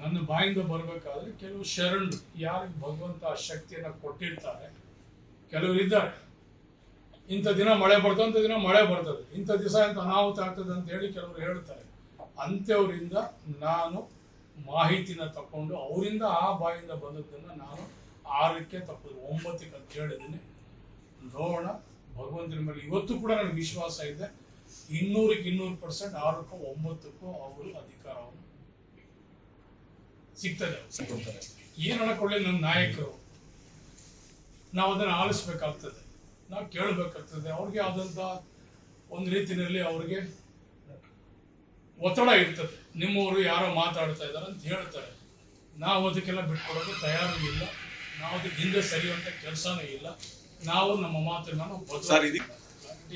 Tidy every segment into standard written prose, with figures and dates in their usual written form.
ನನ್ನ ಬಾಯಿಂದ ಬರಬೇಕಾದ್ರೆ ಕೆಲವು ಶರಣರು ಯಾರಿಗೆ ಭಗವಂತ ಆ ಶಕ್ತಿಯನ್ನು ಕೊಟ್ಟಿರ್ತಾರೆ, ಕೆಲವರು ಇದ್ದಾರೆ. ಇಂಥ ದಿನ ಮಳೆ ಬರ್ತದೆ, ಅಂಥ ದಿನ ಮಳೆ ಬರ್ತದೆ, ಇಂಥ ದಿವಸ ಇಂಥ ಅನಾಹುತ ಆಗ್ತದೆ ಅಂತ ಹೇಳಿ ಕೆಲವರು ಹೇಳ್ತಾರೆ. ಅಂಥವರಿಂದ ನಾನು ಮಾಹಿತಿನ ತಗೊಂಡು ಅವರಿಂದ ಆ ಬಾಯಿಂದ ಬಂದದ್ದನ್ನು ನಾನು 6ಕ್ಕೆ ತಪ್ಪದು 9ಕ್ಕೆ ಅಂತ ಹೇಳಿದ್ದೀನಿ. ನೋಡೋಣ, ಭಗವಂತನ ಮೇಲೆ ಇವತ್ತು ಕೂಡ ನನಗೆ ವಿಶ್ವಾಸ ಇದೆ. 200ಕ್ಕೆ 200% 6ಕ್ಕೂ 9ಕ್ಕೂ ಅವರು ಅಧಿಕಾರವನ್ನು ಸಿಗ್ತದೆ. ಏನು ಅನ್ಕೊಳ್ಳಿ, ನಮ್ಮ ನಾಯಕರು ನಾವು ಅದನ್ನು ಆಲಿಸ್ಬೇಕಾಗ್ತದೆ, ನಾವು ಕೇಳಬೇಕಾಗ್ತದೆ. ಅವ್ರಿಗೆ ಆದಂಥ ಒಂದು ರೀತಿಯಲ್ಲಿ ಅವ್ರಿಗೆ ಒತ್ತಡ ಇರ್ತದೆ. ನಿಮ್ಮವರು ಯಾರೋ ಮಾತಾಡ್ತಾ ಇದ್ದಾರೆ ಅಂತ ಹೇಳ್ತಾರೆ, ನಾವು ಅದಕ್ಕೆಲ್ಲ ಬಿಟ್ಕೊಡೋಕೆ ತಯಾರು ಇಲ್ಲ. ನಾವು ಅದಕ್ಕೆ ಹಿಂದೆ ಸರಿಯುವಂಥ ಕೆಲಸನೇ ಇಲ್ಲ. ನಾವು ನಮ್ಮ ಮಾತನ್ನ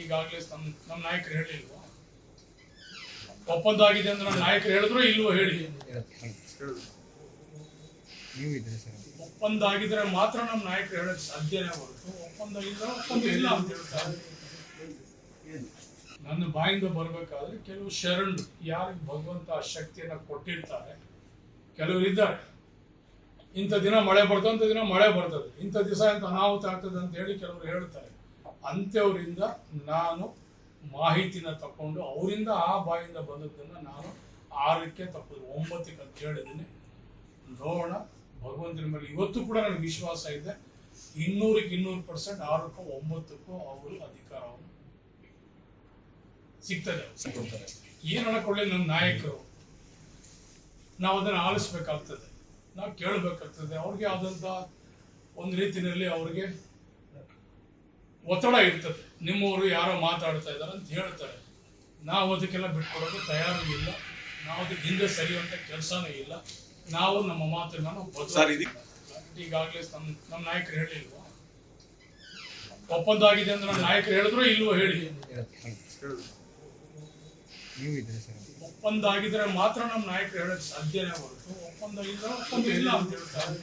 ಈಗಾಗಲೇ ನಮ್ಮ ನಾಯಕರು ಹೇಳಿಲ್ವಾ, ಒಪ್ಪಂದ ಆಗಿದೆ ಅಂದ್ರೆ ನಮ್ಮ ನಾಯಕರು ಹೇಳಿದ್ರು ಇಲ್ವೋ ಹೇಳಿ. ಒಪ್ಪಂದ ಆಗಿದ್ರೆ ಮಾತ್ರ ನಮ್ಮ ನಾಯಕರು ಹೇಳಕ್ ಸಾಧ್ಯನೇ ಹೊರತು ಒಪ್ಪಂದ ಇಲ್ಲ ಅಂತ ಹೇಳ್ತಾರೆ. ನನ್ನ ಬಾಯಿಂದ ಬರಬೇಕಾದ್ರೆ ಕೆಲವು ಶರಣರು ಯಾರಿಗೆ ಭಗವಂತ ಆ ಶಕ್ತಿಯನ್ನು ಕೊಟ್ಟಿರ್ತಾರೆ, ಕೆಲವರು ಇದ್ದಾರೆ. ಇಂಥ ದಿನ ಮಳೆ ಬರ್ತದೆ, ಅಂಥ ದಿನ ಮಳೆ ಬರ್ತದೆ, ಇಂಥ ದಿವಸ ಇಂಥ ಅನಾಹುತ ಆಗ್ತದೆ ಅಂತ ಹೇಳಿ ಕೆಲವರು ಹೇಳ್ತಾರೆ. ಅಂಥವರಿಂದ ನಾನು ಮಾಹಿತಿನ ತಗೊಂಡು ಅವರಿಂದ ಆ ಬಾಯಿಂದ ಬಂದದ್ದನ್ನು ನಾನು 6ಕ್ಕೆ ತಪ್ಪದು 9ಕ್ಕೆ ಅಂತ ಹೇಳಿದ್ದೀನಿ. ನೋಡೋಣ, ಭಗವಂತನ ಮೇಲೆ ಇವತ್ತು ಕೂಡ ನನಗೆ ವಿಶ್ವಾಸ ಇದೆ. 200ಕ್ಕೆ 200% 6ಕ್ಕೂ 9ಕ್ಕೂ ಅವರು ಅಧಿಕಾರವನ್ನು ಸಿಗ್ತದೆ. ಏನು ಅನ್ಕೊಳ್ಳಿ, ನಮ್ಮ ನಾಯಕರು ನಾವು ಅದನ್ನು ಆಲಿಸ್ಬೇಕಾಗ್ತದೆ, ನಾವು ಕೇಳಬೇಕಾಗ್ತದೆ. ಅವ್ರಿಗೆ ಆದಂಥ ಒಂದು ರೀತಿಯಲ್ಲಿ ಅವ್ರಿಗೆ ಒತ್ತಡ ಇರ್ತದೆ. ನಿಮ್ಮವರು ಯಾರೋ ಮಾತಾಡ್ತಾ ಇದ್ದಾರೆ ಅಂತ ಹೇಳ್ತಾರೆ, ನಾವು ಅದಕ್ಕೆಲ್ಲ ಬಿಟ್ಕೊಡೋಕೆ ತಯಾರು ಇಲ್ಲ. ನಾವು ಅದಕ್ಕೆ ಹಿಂದೆ ಸರಿಯುವಂಥ ಕೆಲಸನೇ ಇಲ್ಲ. ನಾವು ನಮ್ಮ ಮಾತನ್ನ ಈಗಾಗಲೇ ನಮ್ಮ ನಾಯಕರು ಹೇಳಿಲ್ವಾ, ಒಪ್ಪಂದ ಆಗಿದೆ ಅಂದ್ರೆ ನಮ್ಮ ನಾಯಕರು ಹೇಳಿದ್ರು ಇಲ್ವೋ ಹೇಳಿ. ಒಪ್ಪಂದ ಆಗಿದ್ರೆ ಮಾತ್ರ ನಮ್ಮ ನಾಯಕರು ಹೇಳಕ್ ಸಾಧ್ಯನೇ ಹೊರತು ಒಪ್ಪಂದ ಇಲ್ಲ ಅಂತ ಹೇಳ್ತಾರೆ.